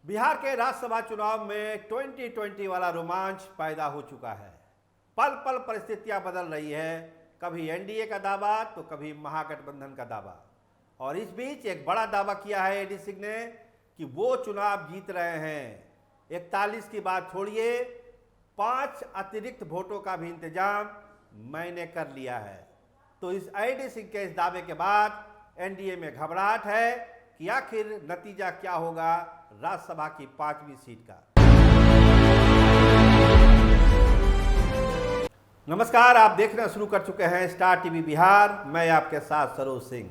बिहार के राज्यसभा चुनाव में 2020 वाला रोमांच पैदा हो चुका है। पल पल परिस्थितियां बदल रही है, कभी एनडीए का दावा तो कभी महागठबंधन का दावा। और इस बीच एक बड़ा दावा किया है एडी सिंह ने कि वो चुनाव जीत रहे हैं। 41 की बात छोड़िए, 5 अतिरिक्त वोटों का भी इंतजाम मैंने कर लिया है। तो इस एडी सिंह के इस दावे के बाद एनडीए में घबराहट है कि आखिर नतीजा क्या होगा राज्यसभा की 5वीं सीट का। नमस्कार, आप देखना शुरू कर चुके हैं स्टार टीवी बिहार। मैं आपके साथ सरोज सिंह।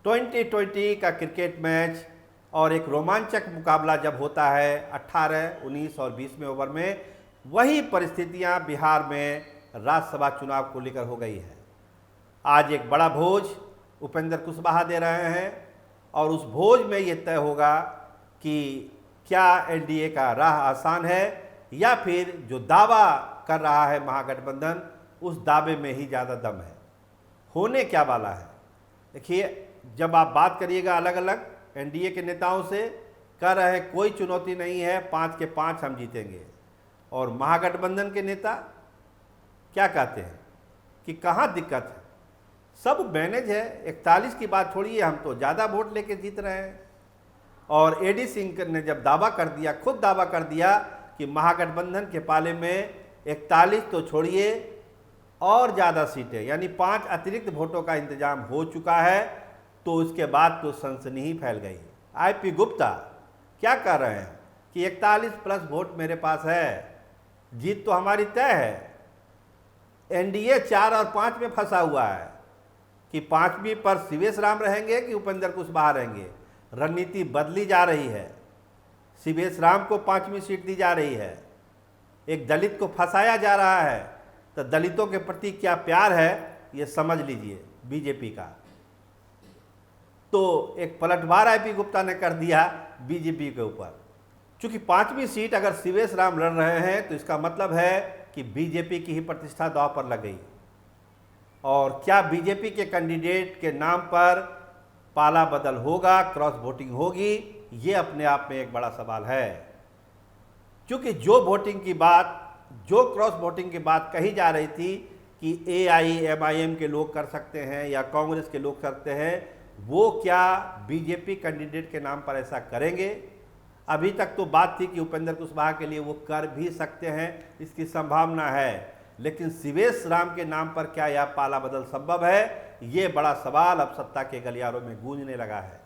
2020 का क्रिकेट मैच और एक रोमांचक मुकाबला जब होता है 18, 19 और 20वें ओवर में, वही परिस्थितियां बिहार में राज्यसभा चुनाव को लेकर हो गई है। आज एक बड़ा भोज उपेंद्र कुशवाहा दे रहे हैं और उस भोज में ये तय होगा कि क्या एनडीए का राह आसान है या फिर जो दावा कर रहा है महागठबंधन, उस दावे में ही ज़्यादा दम है। होने क्या वाला है देखिए, जब आप बात करिएगा अलग अलग एनडीए के नेताओं से, कह रहे हैं कोई चुनौती नहीं है, 5 के 5 हम जीतेंगे। और महागठबंधन के नेता क्या कहते हैं कि कहाँ दिक्कत है, सब मैनेज है। 41 की बात छोड़िए, हम तो ज़्यादा वोट लेके जीत रहे हैं। और एडी सिंह ने जब दावा कर दिया, खुद दावा कर दिया कि महागठबंधन के पाले में 41 तो छोड़िए और ज़्यादा सीटें यानी 5 अतिरिक्त वोटों का इंतजाम हो चुका है, तो उसके बाद तो सनसनी ही फैल गई। आईपी गुप्ता क्या कह रहे हैं कि 41 प्लस वोट मेरे पास है, जीत तो हमारी तय है। एनडीए 4 और 5 में फंसा हुआ है कि 5वीं पर शिवेश राम रहेंगे कि उपेंद्र कुशवाहा रहेंगे। रणनीति बदली जा रही है, शिवेश राम को 5वीं सीट दी जा रही है, एक दलित को फंसाया जा रहा है। तो दलितों के प्रति क्या प्यार है ये समझ लीजिए बीजेपी का। तो एक पलटवार आईपी गुप्ता ने कर दिया बीजेपी के ऊपर। चूंकि 5वीं सीट अगर शिवेश राम लड़ रहे हैं तो इसका मतलब है कि बीजेपी की ही प्रतिष्ठा दांव पर लग गई। और क्या बीजेपी के कैंडिडेट के नाम पर पाला बदल होगा, क्रॉस वोटिंग होगी, ये अपने आप में एक बड़ा सवाल है। क्योंकि जो क्रॉस वोटिंग की बात कही जा रही थी कि एआईएमआईएम के लोग कर सकते हैं या कांग्रेस के लोग करते हैं, वो क्या बीजेपी कैंडिडेट के नाम पर ऐसा करेंगे? अभी तक तो बात थी कि उपेंद्र कुशवाहा के लिए वो कर भी सकते हैं, इसकी संभावना है। लेकिन शिवेश राम के नाम पर क्या यह पाला बदल संभव है, ये बड़ा सवाल अब सत्ता के गलियारों में गूंजने लगा है।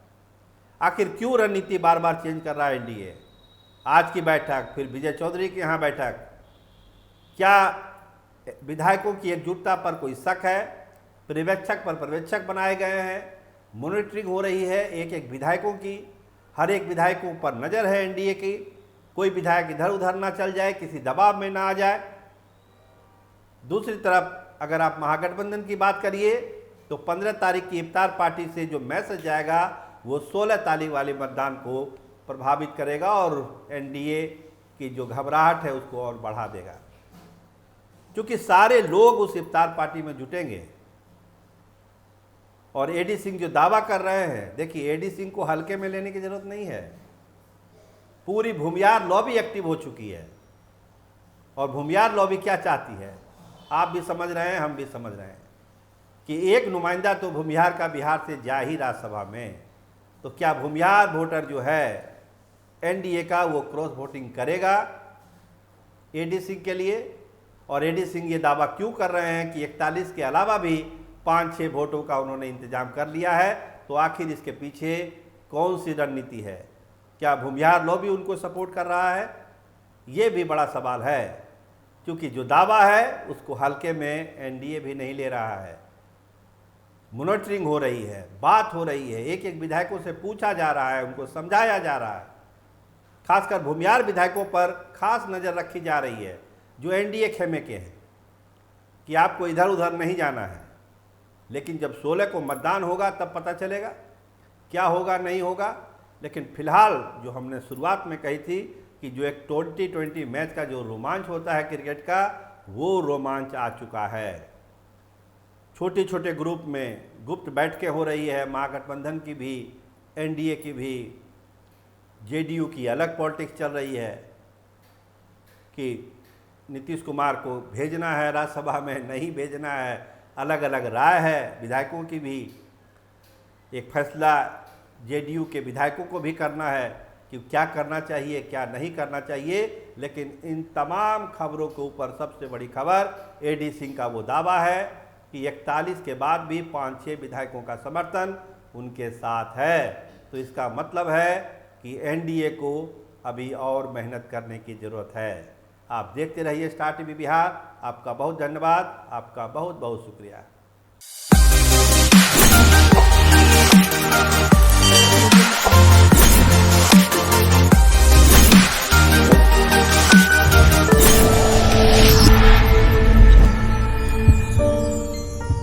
आखिर क्यों रणनीति बार बार चेंज कर रहा है एनडीए? आज की बैठक, फिर विजय चौधरी के यहाँ बैठक, क्या विधायकों की एकजुटता पर कोई शक है? पर्यवेक्षक पर पर्यवेक्षक बनाए गए हैं, मॉनिटरिंग हो रही है एक एक विधायकों की, हर एक विधायकों पर नज़र है एनडीए की। कोई विधायक इधर उधर ना चल जाए, किसी दबाव में ना आ जाए। दूसरी तरफ अगर आप महागठबंधन की बात करिए तो 15 तारीख की इफ्तार पार्टी से जो मैसेज जाएगा वो 16 तारीख वाले मतदान को प्रभावित करेगा और एनडीए की जो घबराहट है उसको और बढ़ा देगा। क्योंकि सारे लोग उस इफ्तार पार्टी में जुटेंगे। और एडी सिंह जो दावा कर रहे हैं, देखिए एडी सिंह को हल्के में लेने की जरूरत नहीं है। पूरी भूमियार लॉबी एक्टिव हो चुकी है। और भूमियार लॉबी क्या चाहती है, आप भी समझ रहे हैं, हम भी समझ रहे हैं कि एक नुमाइंदा तो भूमिहार का बिहार से जा ही राज्यसभा में। तो क्या भूमिहार वोटर जो है एनडीए का, वो क्रॉस वोटिंग करेगा एडी सिंह के लिए? और एडी सिंह ये दावा क्यों कर रहे हैं कि 41 के अलावा भी 5-6 वोटों का उन्होंने इंतजाम कर लिया है? तो आखिर इसके पीछे कौन सी रणनीति है? क्या भूमिहार लॉबी उनको सपोर्ट कर रहा है? ये भी बड़ा सवाल है। क्योंकि जो दावा है उसको हल्के में एनडीए भी नहीं ले रहा है। मॉनिटरिंग हो रही है, बात हो रही है, एक एक विधायकों से पूछा जा रहा है, उनको समझाया जा रहा है। खासकर भूमिहार विधायकों पर खास नज़र रखी जा रही है जो एनडीए खेमे के हैं कि आपको इधर उधर नहीं जाना है। लेकिन जब 16 को मतदान होगा तब पता चलेगा क्या होगा नहीं होगा। लेकिन फिलहाल जो हमने शुरुआत में कही थी कि जो एक 2020 मैच का जो रोमांच होता है क्रिकेट का, वो रोमांच आ चुका है। छोटे छोटे ग्रुप में गुप्त बैठकें हो रही है, महागठबंधन की भी, एनडीए की भी। जेडीयू की अलग पॉलिटिक्स चल रही है कि नीतीश कुमार को भेजना है राज्यसभा में, नहीं भेजना है, अलग अलग राय है विधायकों की भी। एक फैसला जेडीयू के विधायकों को भी करना है कि क्या करना चाहिए क्या नहीं करना चाहिए। लेकिन इन तमाम खबरों के ऊपर सबसे बड़ी खबर एडी सिंह का वो दावा है कि 41 के बाद भी 5-6 विधायकों का समर्थन उनके साथ है। तो इसका मतलब है कि एनडीए को अभी और मेहनत करने की ज़रूरत है। आप देखते रहिए स्टार टीवी बिहार। आपका बहुत धन्यवाद, आपका बहुत बहुत शुक्रिया।